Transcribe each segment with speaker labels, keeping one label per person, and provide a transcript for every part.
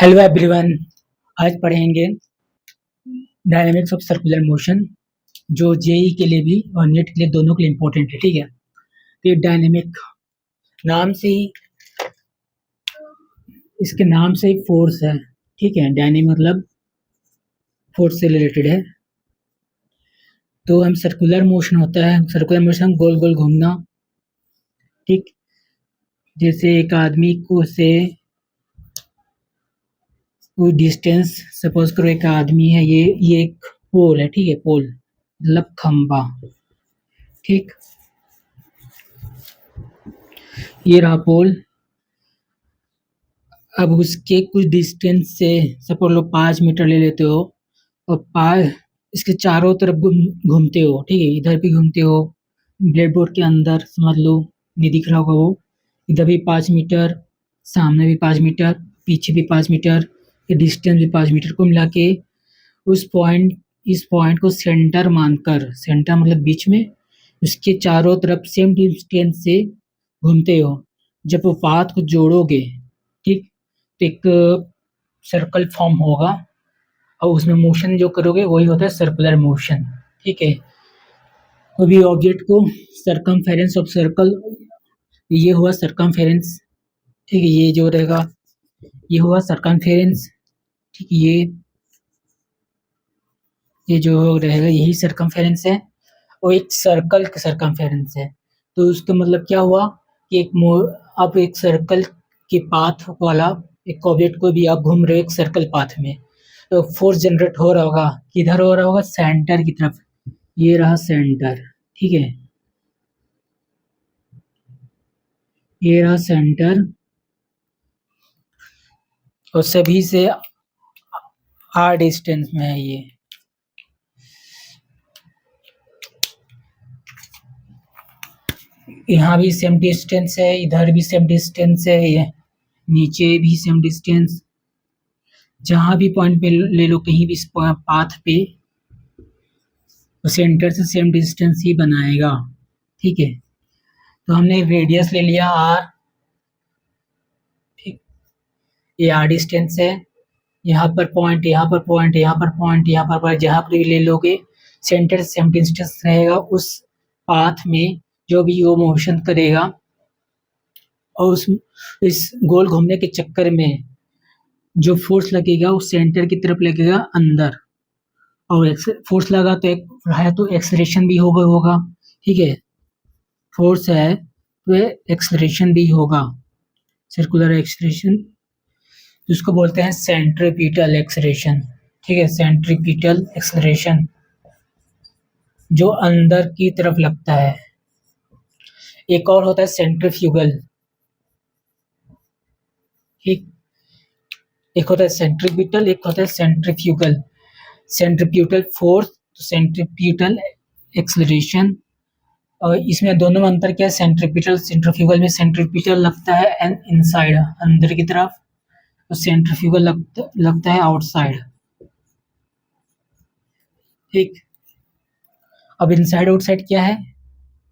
Speaker 1: Hello everyone. आज पढ़ेंगे dynamics of circular motion, जो जेई के लिए भी और नेट के लिए दोनों के लिए इम्पोर्टेंट है। ठीक है, तो ये डायनेमिक नाम से ही, इसके नाम से ही फोर्स है। ठीक है, डायनेमिक मतलब फोर्स से रिलेटेड है। तो हम सर्कुलर मोशन होता है, सर्कुलर मोशन गोल गोल घूमना। ठीक, जैसे एक आदमी को से कोई डिस्टेंस, सपोज करो एक आदमी है, ये एक पोल है। ठीक है, पोल मतलब खंबा। ठीक, ये रहा पोल। अब उसके कुछ डिस्टेंस से सपोज लो 5 मीटर ले लेते हो और इसके चारों तरफ घूमते हो। ठीक है, इधर भी घूमते हो, ब्लेड बोर्ड के अंदर समझ लो, नहीं दिख रहा होगा वो। इधर भी 5 मीटर, सामने भी 5 मीटर, पीछे भी 5 मीटर, ये डिस्टेंस भी 5 मीटर को मिला के इस पॉइंट को सेंटर मानकर, सेंटर मतलब बीच में, उसके चारों तरफ सेम डिस्टेंस से घूमते हो। जब वो पाथ को जोड़ोगे, ठीक, तो एक सर्कल फॉर्म होगा और उसमें मोशन जो करोगे वही होता है सर्कुलर मोशन। ठीक है, कोई भी ऑब्जेक्ट को सरकमफेरेंस ऑफ सर्कल, ये हुआ सरकमफेरेंस। ठीक है, ये जो रहेगा ये हुआ सरकमफेरेंस। ठीक, ये जो रहेगा यही सरकमफेरेंस है, और एक सर्कल का सरकमफेरेंस है। तो उसका मतलब क्या हुआ कि आप एक सर्कल के पाथ वाला एक ऑब्जेक्ट को भी आप घूम रहे हो एक सर्कल पाथ में, तो फोर्स जनरेट हो रहा होगा, किधर हो रहा होगा, सेंटर की तरफ। ये रहा सेंटर। ठीक है, ये रहा सेंटर, और सभी से आर डिस्टेंस में है ये। यहाँ भी सेम डिस्टेंस है, इधर भी सेम डिस्टेंस है, ये नीचे भी सेम डिस्टेंस। जहां भी पॉइंट पे ले लो, कहीं भी पाथ पे, तो सेंटर से सेम डिस्टेंस ही बनाएगा। ठीक है, तो हमने रेडियस ले लिया आर। ठीक, ये आर डिस्टेंस है। यहाँ पर पॉइंट, यहाँ पर पॉइंट, यहाँ पर पॉइंट, यहाँ पर पॉइंट, जहाँ पर ले लोगे सेंटर से सेम डिस्टेंस रहेगा उस पाथ में जो भी वो मोशन करेगा। और इस गोल घूमने के चक्कर में जो फोर्स लगेगा वो सेंटर की तरफ लगेगा अंदर, और फोर्स लगा तो एक है तो एक्सलेरेशन भी होगा। ठीक है, फोर्स है तो एक्सलेरेशन भी होगा, सर्कुलर एक्सलेरेशन, जिसको बोलते हैं सेंट्रीपिटल एक्सलेरेशन। ठीक है, सेंट्रीपिटल एक्सलेरेशन जो अंदर की तरफ लगता है। एक और होता है सेंट्रीफ्यूगल। ठीक, एक होता है सेंट्रीपिटल, एक होता है centrifugal. Centripetal force, centripetal acceleration. और इसमें दोनों में अंतर क्या है, सेंट्रीपिटल सेंट्रीफ्यूगल में सेंट्रीपिटल लगता है एंड इनसाइड, अंदर की तरफ, तो सेंट्रीफ्यूगल लगता है आउटसाइड। ठीक, अब इनसाइड आउटसाइड क्या है,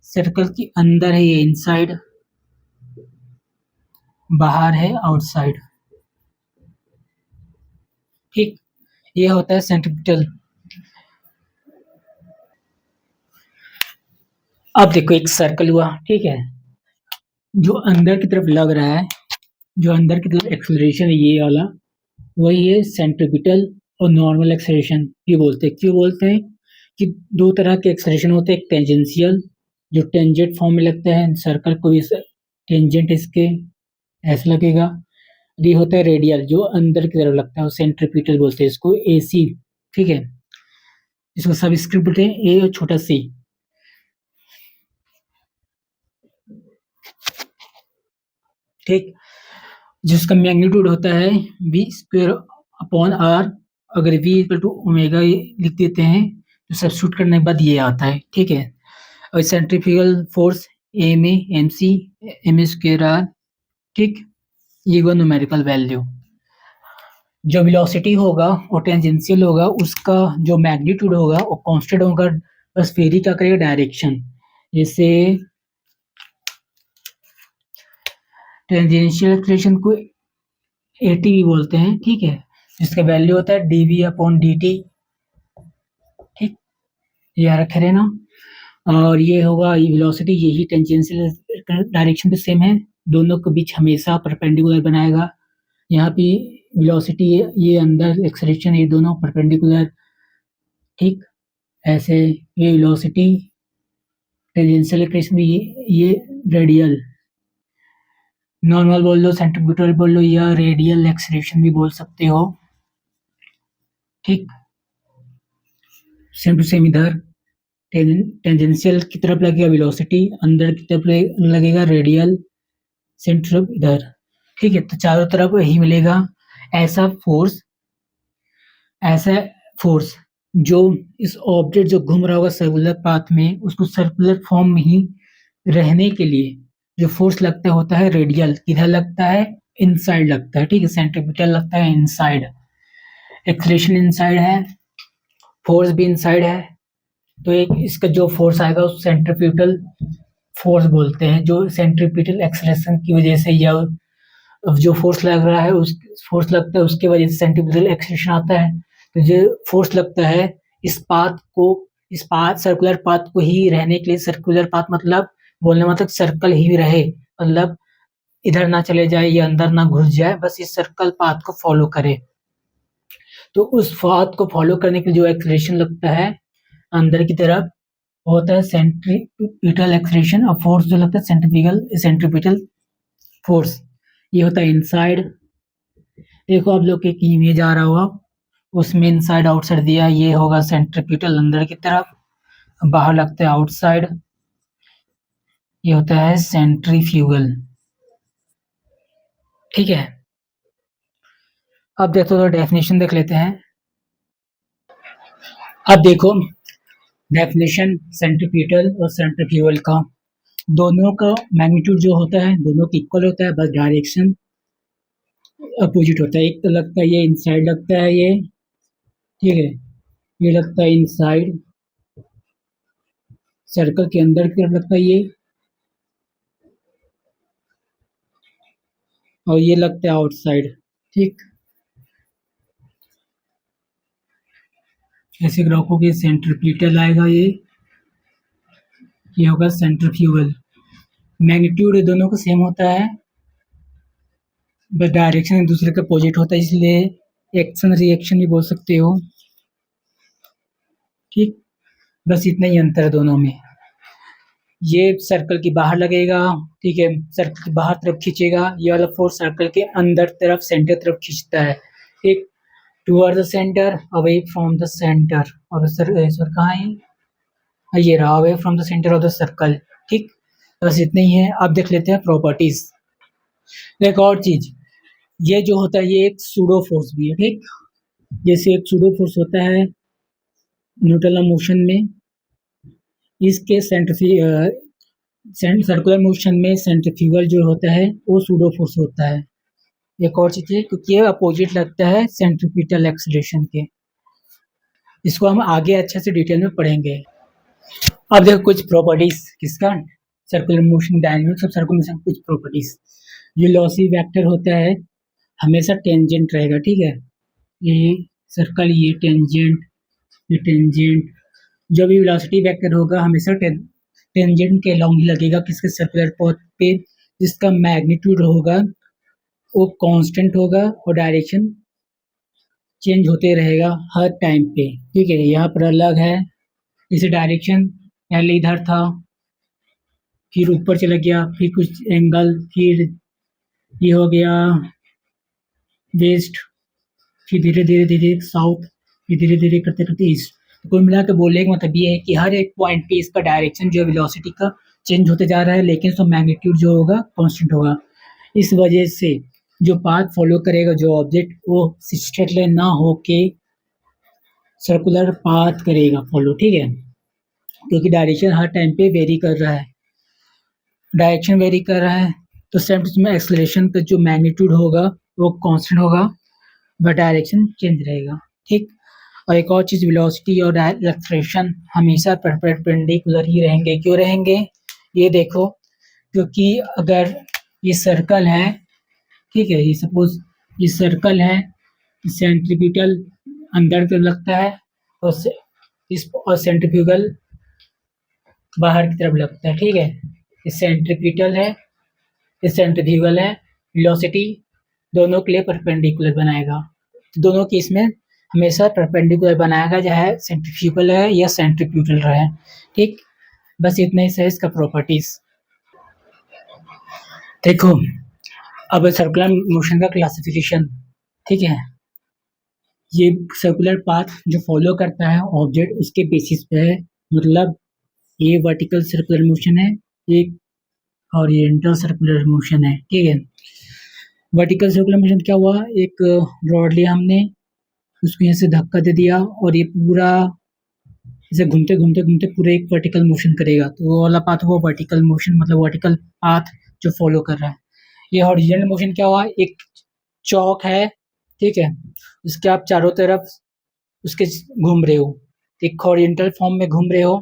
Speaker 1: सर्कल के अंदर है ये इनसाइड, बाहर है आउटसाइड। ठीक, ये होता है सेंट्रीपिटल। अब देखो एक सर्कल हुआ। ठीक है, जो अंदर की तरफ लग रहा है, जो अंदर की तरफ एक्सेलरेशन है ये वाला, वही है सेंट्रीपिटल। और नॉर्मल एक्सेलरेशन भी बोलते हैं। क्यों बोलते हैं कि दो तरह के एक्सेलरेशन होते हैं, एक टेंजेंशियल जो टेंजेंट फॉर्म में लगता है, सर्कल को भी टेंजेंट इसके ऐसा लगेगा। ये होता है रेडियल जो अंदर की तरफ लगता है, सेंट्रीपिटल बोलते हैं इसको, AC। ठीक है, इसको सब स्क्रिप्ट बोलते हैं, ए और छोटा सी। ठीक, जिसका मैग्नीट्यूड होता है V² अपॉन R। अगर V इक्वल टू ओमेगा लिख देते हैं तो सब्स्टिट्यूट करने के बाद ये आता है। ठीक है, और सेंट्रीफ्यूगल फोर्स A में MC M²R। ठीक, ये हुआ न्यूमेरिकल वैल्यू। जो वेलोसिटी होगा वो टेंजेंशियल होगा, उसका जो मैग्नीट्यूड होगा वो कांस्टेंट होगा, बस वेरी क्या करेगा, डायरेक्शन। जैसे टेंजेंशियल एक्सेलरेशन को एटी भी बोलते हैं, ठीक है, जिसका वैल्यू होता है dv अपॉन dt, ठीक, ये याद रखे रहना। और ये होगा ये वेलोसिटी, यही टेंजेंशियल डायरेक्शन भी सेम है, दोनों के बीच हमेशा परपेंडिकुलर बनाएगा। यहाँ पे वेलोसिटी ये अंदर एक्सेलरेशन, ये दोनों परपेंडिकुलर, ठीक। ऐसे ये वेलोसिटी टेंजेंशियल डायरेक्शन भी ये रेडियल, नॉर्मल बोल लो, सेंट्रीब्यूटल बोल लो, या रेडियल एक्सेलरेशन भी बोल सकते हो, ठीक। सेम टू सेम इधर टेंजेंशियल की तरफ लगेगा वेलोसिटी, अंदर की तरफ लगेगा रेडियल, सेंटर इधर, ठीक है। तो चारों तरफ यही मिलेगा। ऐसा फोर्स ऐसा फोर्स जो इस ऑब्जेक्ट जो घूम रहा होगा सर्कुलर पाथ में, उसको सर्कुलर फॉर्म में ही रहने के लिए जो फोर्स लगता होता है रेडियल, किधर लगता है, इनसाइड लगता है, ठीक है। सेंट्रीब्यूटल लगता है इनसाइड, एक्सेलरेशन इनसाइड है, फोर्स भी इनसाइड है। तो एक इसका जो फोर्स आएगा उस सेंट्रीब्यूटल फोर्स बोलते हैं, जो सेंट्रीब्यूटल एक्सेलरेशन की वजह से या जो फोर्स लग रहा है उस फोर्स लगता है उसके वजह से सेंट्रीब्यूटल एक्सेलरेशन आता है। तो जो फोर्स लगता है इस पाथ सर्कुलर पाथ को ही रहने के लिए, सर्कुलर पाथ मतलब बोलने मतलब सर्कल ही रहे, मतलब इधर ना चले जाए या अंदर ना घुस जाए, बस इस सर्कल पाथ को फॉलो करे। तो उस पाथ को फॉलो करने के लिए जो एक्सेलरेशन लगता है अंदर की तरफ होता है सेंट्रीपिटल एक्सेलरेशन, और फोर्स जो लगता है सेंट्रीपिटल फोर्स, ये होता है इनसाइड। देखो आप लोग एक इमेज आ रहा होगा, उसमें इनसाइड आउटसाइड दिया, ये होगा सेंट्रीपिटल अंदर की तरफ, बाहर लगता है आउटसाइड, ये होता है सेंट्रीफ्यूगल, ठीक है। अब देखो तो डेफिनेशन देख लेते हैं। अब देखो डेफिनेशन सेंट्रीपिटल और सेंट्रीफ्यूगल का, दोनों का मैग्नीट्यूड जो होता है दोनों का इक्वल होता है, बस डायरेक्शन अपोजिट होता है। एक तो लगता है ये इनसाइड लगता है ये, ठीक है, ये लगता है इनसाइड सर्कल के अंदर की तरफ लगता है ये, और ये लगता है आउटसाइड, ठीक। ऐसे रखोगे सेंट्रीपिटल आएगा ये होगा सेंट्रीफ्यूगल। मैग्नीट्यूड दोनों का सेम होता है, बस डायरेक्शन एक दूसरे का अपोजिट होता है, इसलिए एक्शन रिएक्शन भी बोल सकते हो, ठीक। बस इतना ही अंतर है दोनों में। ये सर्कल के बाहर लगेगा, ठीक है, सर्कल के बाहर तरफ खींचेगा, ये वाला फोर्स सर्कल के अंदर तरफ सेंटर तरफ खींचता है, ठीक, toward the centre, away from the centre, और सर कहाँ है ये रहा, away from the centre of the circle, ठीक। बस इतना ही है। अब देख लेते हैं प्रॉपर्टीज। एक और चीज, ये जो होता है ये एक सूडो फोर्स भी है, ठीक। जैसे एक सूडो फोर्स होता है न्यूटन मोशन में, इसके सर्कुलर मोशन में सेंट्रीफ्यूगल जो होता है वो सूडो फोर्स होता है। एक और चीज है क्योंकि ये अपोजिट लगता है सेंट्रीपिटल एक्सेलरेशन के, इसको हम आगे अच्छे से डिटेल में पढ़ेंगे। अब देखो कुछ प्रॉपर्टीज किसका, circular motion dynamics of circular motion, कुछ प्रॉपर्टीज। ये लॉसी वेक्टर होता है हमेशा टेंजेंट रहेगा, ठीक है, ये सर्कल, ये टेंजेंट, जो भी वेलोसिटी वेक्टर होगा हमेशा टेंजेंट के लॉन्ग लगेगा किसके, सर्कुलर पाथ पे, जिसका मैग्नीट्यूड होगा वो कांस्टेंट होगा और डायरेक्शन चेंज होते रहेगा हर टाइम पे, ठीक है। यहाँ पर अलग है, जैसे डायरेक्शन पहले इधर था, फिर ऊपर चला गया, फिर कुछ एंगल, फिर ये हो गया वेस्ट, फिर धीरे धीरे धीरे साउथ, फिर धीरे धीरे करते करते ईस्ट। तो कुल मिला के बोलने का मतलब ये है कि हर एक पॉइंट पे इसका डायरेक्शन जो वेलोसिटी का चेंज होते जा रहा है, लेकिन उसका मैग्नीट्यूड जो होगा कांस्टेंट होगा। इस वजह से जो पाथ फॉलो करेगा जो ऑब्जेक्ट, वो स्ट्रेट लाइन ना होके सर्कुलर पाथ करेगा फॉलो, ठीक है, क्योंकि डायरेक्शन हर टाइम पे वेरी कर रहा है, डायरेक्शन वेरी कर रहा है, तो सेम में एक्सेलरेशन का जो मैग्नीट्यूड होगा वो कांस्टेंट होगा, बट डायरेक्शन चेंज रहेगा, ठीक। और एक और चीज़, वेलोसिटी और एक्सेलरेशन हमेशा परपेंडिकुलर ही रहेंगे। क्यों रहेंगे, ये देखो, क्योंकि अगर ये सर्कल है, ठीक है, ये सपोज ये सर्कल है, सेंट्रीपिटल अंदर की तरफ लगता है और सेंट्रीफ्यूगल बाहर की तरफ लगता है, ठीक है। ये सेंट्रीपिटल है, ये सेंट्रीफ्यूगल है। वेलोसिटी दोनों के लिए परपेंडिकुलर बनाएगा। तो दोनों केस में हमेशा परपेंडिकुलर बनाएगा, चाहे सेंट्रीफ्यूगल है या सेंट्रीपिटल रहे, ठीक। बस इतना ही है इसका प्रॉपर्टीज। देखो अब सर्कुलर मोशन का क्लासिफिकेशन, ठीक है। ये सर्कुलर पाथ जो फॉलो करता है ऑब्जेक्ट, उसके बेसिस पे है। मतलब ये वर्टिकल सर्कुलर मोशन है, एक हॉरिजॉन्टल सर्कुलर मोशन है, ठीक है। वर्टिकल सर्कुलर मोशन क्या हुआ, एक रॉड लिया हमने, उसको यहाँ से धक्का दे दिया और ये पूरा इसे घूमते घूमते घूमते पूरे एक वर्टिकल मोशन करेगा, तो वो वाला पाथ हुआ वर्टिकल मोशन, मतलब वर्टिकल पाथ जो फॉलो कर रहा है। ये हॉरिजॉन्टल मोशन क्या हुआ, एक चौक है, ठीक है, उसके आप चारों तरफ उसके घूम रहे हो, एक हॉरिजॉन्टल फॉर्म में घूम रहे हो,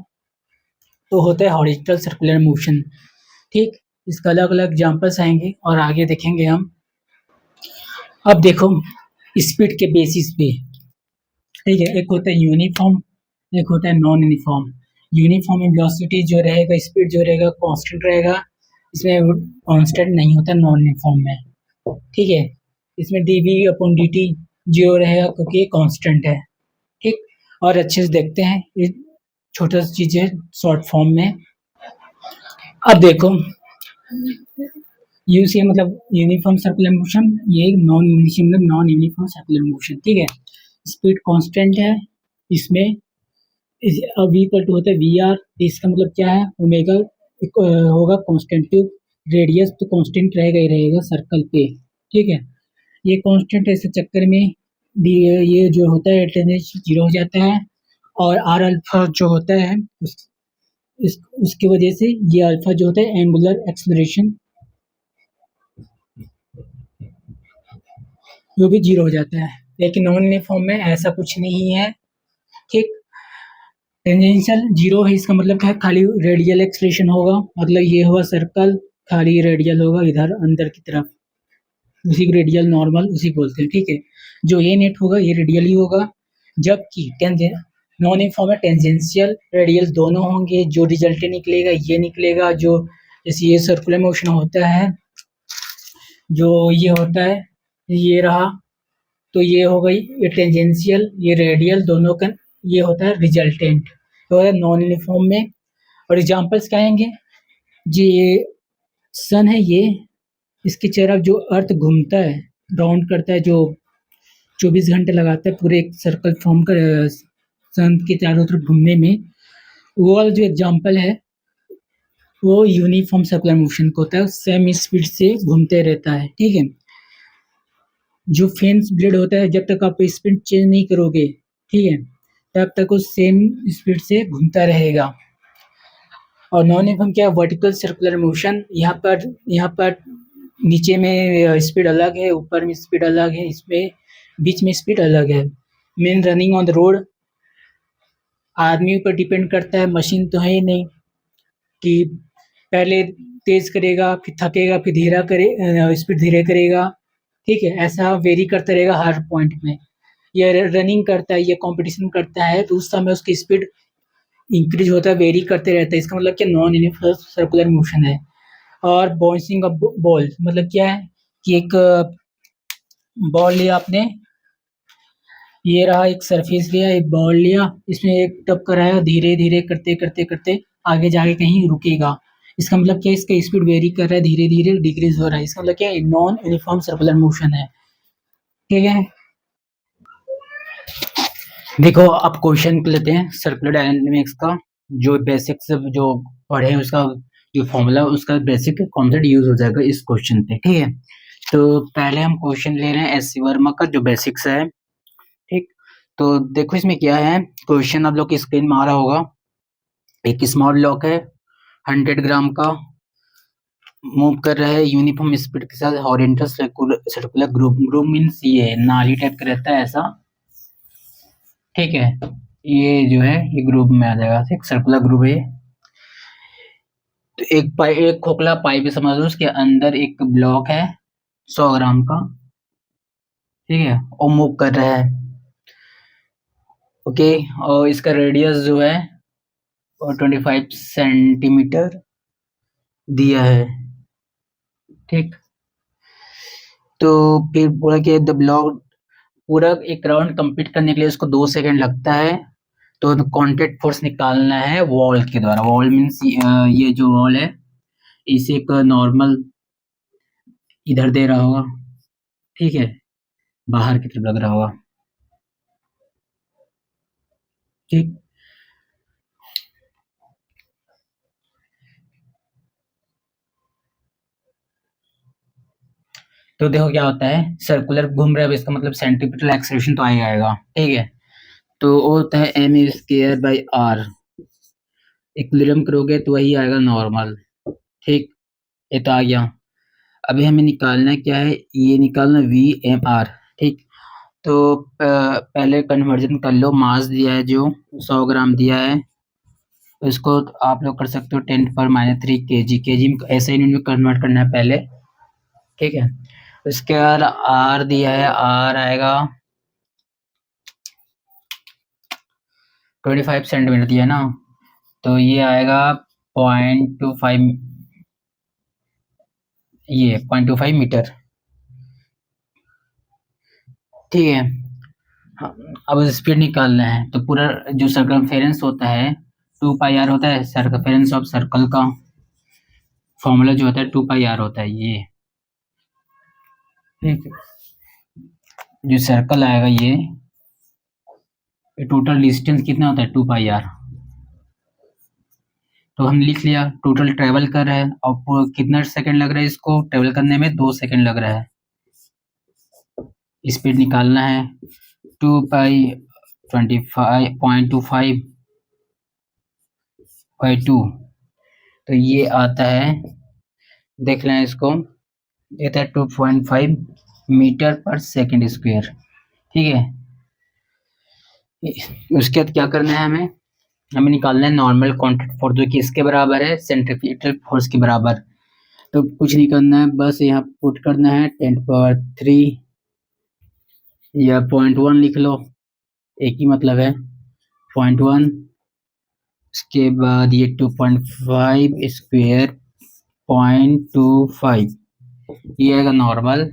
Speaker 1: तो होता है हॉरिजॉन्टल सर्कुलर मोशन, ठीक। इसका अलग अलग एग्जांपल्स आएंगे और आगे देखेंगे हम। अब देखो स्पीड के बेसिस पे, ठीक है, एक होता है यूनिफॉर्म, एक होता है नॉन यूनिफॉर्म। यूनिफॉर्म में वेलोसिटी जो रहेगा, स्पीड जो रहेगा कांस्टेंट रहेगा, इसमें कांस्टेंट नहीं होता नॉन यूनिफॉर्म में, ठीक है। इसमें dv अपॉन dt जीरो रहेगा क्योंकि ये कांस्टेंट है, ठीक। और अच्छे से देखते हैं ये छोटा सा चीज है शॉर्ट फॉर्म में। अब देखो यूसी मतलब यूनिफॉर्म सर्कुलर मोशन, ये नॉन यूनिफॉर्म मतलब नॉन यूनिफॉर्म सर्कुलर मोशन, ठीक है। स्पीड कांस्टेंट है इसमें, अब v इक्वल टू होता है वी आर, इसका मतलब क्या है, ओमेगा होगा कांस्टेंट, तो रेडियस तो कांस्टेंट रहेगा ही रहेगा सर्कल पे, ठीक है। ये कांस्टेंट है, इस चक्कर में ये जो होता है टेंजेंशियल जीरो हो जाता है, और आर अल्फा जो होता है उसकी वजह से ये अल्फा जो होता है एंगुलर एक्सेलरेशन वो भी जीरो हो जाता है। लेकिन नॉन यूनिफॉर्म में ऐसा कुछ नहीं है, ठीक। टेंजेंशियल जीरो है, इसका मतलब क्या है, खाली रेडियल एक्सलेशन होगा, मतलब ये हुआ सर्कल, खाली रेडियल होगा इधर अंदर की तरफ, उसी को रेडियल नॉर्मल उसी को बोलते हैं, ठीक है। जो ये नेट होगा ये रेडियल ही होगा, जबकि नॉन यूनिफॉर्म में टेंजेंशियल रेडियल दोनों होंगे, जो रिजल्ट निकलेगा ये निकलेगा, जो जैसे ये सर्कुलर मोशन होता है, जो ये होता है ये रहा, तो ये हो गई ये टेंजेंशियल, ये रेडियल दोनों का ये होता है रिजल्टेंट, तो है नॉन यूनिफॉर्म में। और एग्जांपल्स क्या आएंगे, ये सन है, ये इसकी तरफ जो अर्थ घूमता है, राउंड करता है, जो 24 घंटे लगाता है पूरे एक सर्कल फॉर्म कर सन के चारों तरफ घूमने में, वो वाला जो एग्जांपल है वो यूनिफॉर्म सर्कुलर मोशन को होता है, सेम स्पीड से घूमते रहता है, ठीक है। जो फेन्स ब्लेड होता है, जब तक आप स्पीड चेंज नहीं करोगे, ठीक है, तब तक वो सेम स्पीड से घूमता रहेगा। और नॉन यूनिफॉर्म क्या है, वर्टिकल सर्कुलर मोशन, यहाँ पर नीचे में स्पीड अलग है, ऊपर में स्पीड अलग है, इसमें बीच में स्पीड अलग है। Main running on the road आदमी पर डिपेंड करता है, मशीन तो है ही नहीं कि पहले तेज करेगा फिर थकेगा फिर धीरा करे, स्पीड धीरे करेगा, ठीक है, ऐसा वेरी करता रहेगा हर पॉइंट में। ये रनिंग करता है, ये कंपटीशन करता है, तो उस समय उसकी स्पीड इंक्रीज होता है, वेरी करते रहता है, इसका मतलब क्या नॉन यूनिफॉर्म सर्कुलर मोशन है। और बाउंसिंग ऑफ बॉल मतलब क्या है कि एक बॉल लिया आपने, ये रहा एक सरफेस लिया, एक बॉल लिया, इसमें एक टप कराया, धीरे धीरे करते करते करते आगे जाके कहीं रुकेगा, इसका मतलब क्या, इसका स्पीड वेरी कर रहा है, धीरे धीरे डिक्रीज हो रहा है, इसका मतलब क्या नॉन यूनिफॉर्म सर्कुलर मोशन है, ठीक है। देखो अब क्वेश्चन लेते हैं सर्कुलर डायनामिक्स का, जो बेसिक्स जो पढ़े हैं उसका जो फॉर्मूला उसका बेसिक कॉन्सेप्ट यूज हो जाएगा इस क्वेश्चन पे, ठीक है। तो पहले हम क्वेश्चन ले रहे हैं एस सी वर्मा का जो बेसिक्स है, ठीक। तो देखो इसमें क्या है, क्वेश्चन आप लोग की स्क्रीन में आ रहा होगा। एक स्मॉल लॉक है 100 ग्राम का, मूव कर रहा है यूनिफॉर्म स्पीड के साथ horizontal circular group, group means ये नाली टाइप का रहता है ऐसा, ठीक है। ये जो है ये ग्रुप में आ जाएगा, एक सर्कुलर ग्रुप है। तो एक खोखला पाइप समझ लो, उसके अंदर एक ब्लॉक है 100 ग्राम का, ठीक है, और मूव कर रहा है। ओके, और इसका रेडियस जो है वो 25 सेंटीमीटर दिया है। ठीक, तो फिर बोला कि द ब्लॉक पूरा एक राउंड कंप्लीट करने के लिए उसको 2 सेकंड लगता है। तो कांटेक्ट फोर्स निकालना है वॉल के द्वारा। वॉल मीन्स ये जो वॉल है इसे एक नॉर्मल इधर दे रहा होगा, ठीक है, बाहर की तरफ लग रहा होगा। ठीक, तो देखो क्या होता है, सर्कुलर घूम रहा है, अब इसका मतलब सेंट्रीपिटल एक्सेलरेशन तो आएगा आएगा, ठीक है। तो वो होता है M square by R. Equilibrium करोगे तो वही आएगा नॉर्मल। ठीक, ये तो आ गया। अभी हमें निकालना क्या है, ये निकालना वी एम आर। ठीक, तो पहले कन्वर्जन कर लो। मास दिया है जो 100 ग्राम दिया है, तो इसको आप लोग कर सकते हो 10⁻³ kg। केजी में ऐसे यूनिट में कन्वर्ट करना है पहले, ठीक है। उसके बाद आर दिया है, आर आएगा 25 सेंटीमीटर दिया है ना, तो ये आएगा 0.25, ये 0.25 मीटर। ठीक है, हाँ, अब स्पीड निकालना है तो पूरा जो सर्कमफेरेंस होता है 2 पाई आर होता है। सर्कमफेरेंस ऑफ सर्कल का फॉर्मूला जो होता है 2 पाई आर होता है ये। ठीक, जो सर्कल आएगा ये टोटल डिस्टेंस कितना होता है 2 पाई आर। तो हम लिख लिया टोटल ट्रेवल कर रहा है और कितना सेकंड लग रहा है इसको ट्रेवल करने में, 2 सेकंड लग रहा है। स्पीड निकालना है 2 पाई 25.25/2, तो ये आता है, देख लें इसको, ये था 2.5 मीटर पर सेकंड स्क्वायर। ठीक है, उसके बाद क्या करना है हमें, हमें निकालना है नॉर्मल कॉन्टैक्ट फोर्स जो कि इसके बराबर है सेंट्रीफ्यूगल फोर्स के बराबर। तो कुछ नहीं करना है, बस यहाँ पुट करना है 10⁻³ या 0.1 लिख लो, एक ही मतलब है 0.1। उसके बाद ये 2.5 स्क्वायर 0.25, ये आएगा नॉर्मल,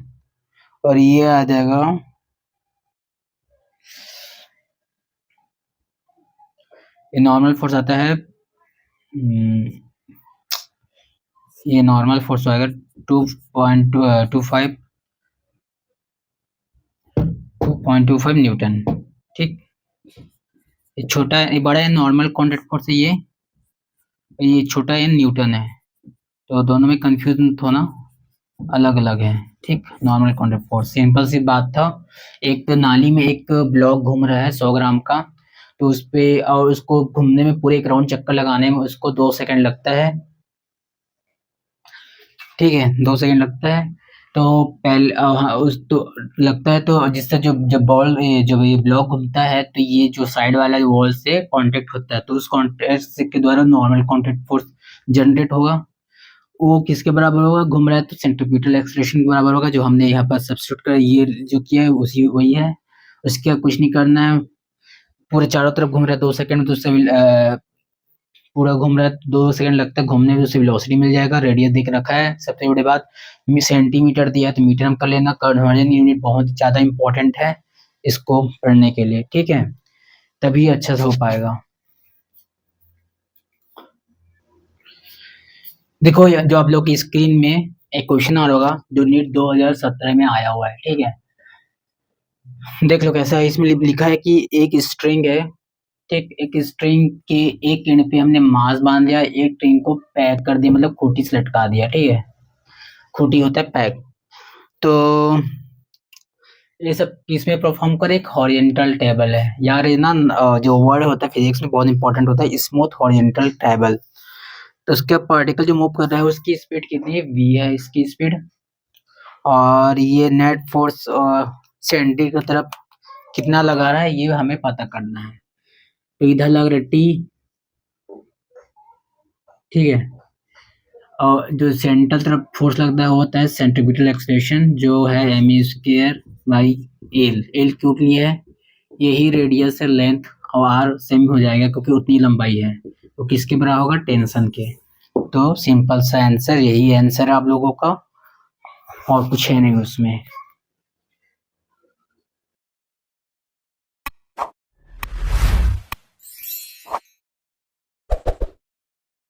Speaker 1: और ये आ जाएगा, ये नॉर्मल फोर्स आता है, ये नॉर्मल फोर्स आएगा 2.25 न्यूटन। ठीक, ये छोटा है, ये बड़ा है नॉर्मल कॉन्टैक्ट फोर्स है ये छोटा है न्यूटन है, तो दोनों में कंफ्यूज मत होना, अलग अलग है। ठीक, नॉर्मल कॉन्टैक्ट फोर्स सिंपल सी बात था। एक नाली में एक ब्लॉक घूम रहा है 100 ग्राम का, तो उस पे और उसको घूमने में पूरे एक राउंड चक्कर लगाने में उसको 2 सेकंड लगता है। ठीक है, 2 सेकंड लगता है। तो पहले हाँ, उस तो लगता है, तो जिससे जो जब बॉल जब ये ब्लॉक घूमता है तो ये जो साइड वाला वॉल से कांटेक्ट होता है, तो उस कांटेक्ट के द्वारा नॉर्मल कांटेक्ट फोर्स जनरेट होगा। वो किसके बराबर होगा, घूम रहा है तो सेंट्रीपिटल एक्सेलरेशन के बराबर होगा, जो हमने यहाँ पर सब्स्टिट्यूट कर ये जो किया है उसी वही है। उसके बाद कुछ नहीं करना है, पूरे चारों तरफ घूम रहा है 2 सेकंड, तो उससे पूरा घूम रहा है 2 सेकंड लगता है घूमने में, उसे वेलोसिटी मिल जाएगा। रेडियस दिख रखा है, सबसे बड़ी बात सेंटीमीटर दिया है तो मीटर में कर लेना। कन्वर्जन यूनिट बहुत ज्यादा इंपॉर्टेंट है इसको पढ़ने के लिए, ठीक है, तभी अच्छा से हो पाएगा। देखो जो आप लोग की स्क्रीन में एक क्वेश्चन आ रहा होगा जो नीट 2017 में आया हुआ है, ठीक है, देख लो कैसा है। इसमें लिखा है कि एक स्ट्रिंग है, ठीक, एक स्ट्रिंग के एक एंड पे हमने मास बांध दिया, एक स्ट्रिंग को पैक कर दिया, मतलब खूंटी से लटका दिया, ठीक है, खूंटी होता है पैक। तो ये सब किसमें परफॉर्म करे, एक हॉरिजेंटल टेबल है यार, ये ना जो वर्ड होता है फिजिक्स में बहुत इंपॉर्टेंट होता है, स्मूथ हॉरिजेंटल टेबल। तो उसके पार्टिकल जो मूव कर रहा है उसकी स्पीड कितनी है, v है इसकी स्पीड, और ये नेट फोर्स सेंटर की तरफ कितना लगा रहा है ये हमें पता करना है। तो इधर लग रहा है t, ठीक है, और जो सेंटर तरफ फोर्स लगता है वो होता है सेंट्रीपिटल एक्सेलरेशन जो है m²
Speaker 2: बाई एल। एल क्यों लिया है? यही रेडियस है, लेंथ और आर सेम हो जाएगा क्योंकि उतनी लंबाई है। तो किसके बराबर होगा? टेंशन के। तो सिंपल सा आंसर यही आंसर है आप लोगों का, और कुछ है नहीं उसमें।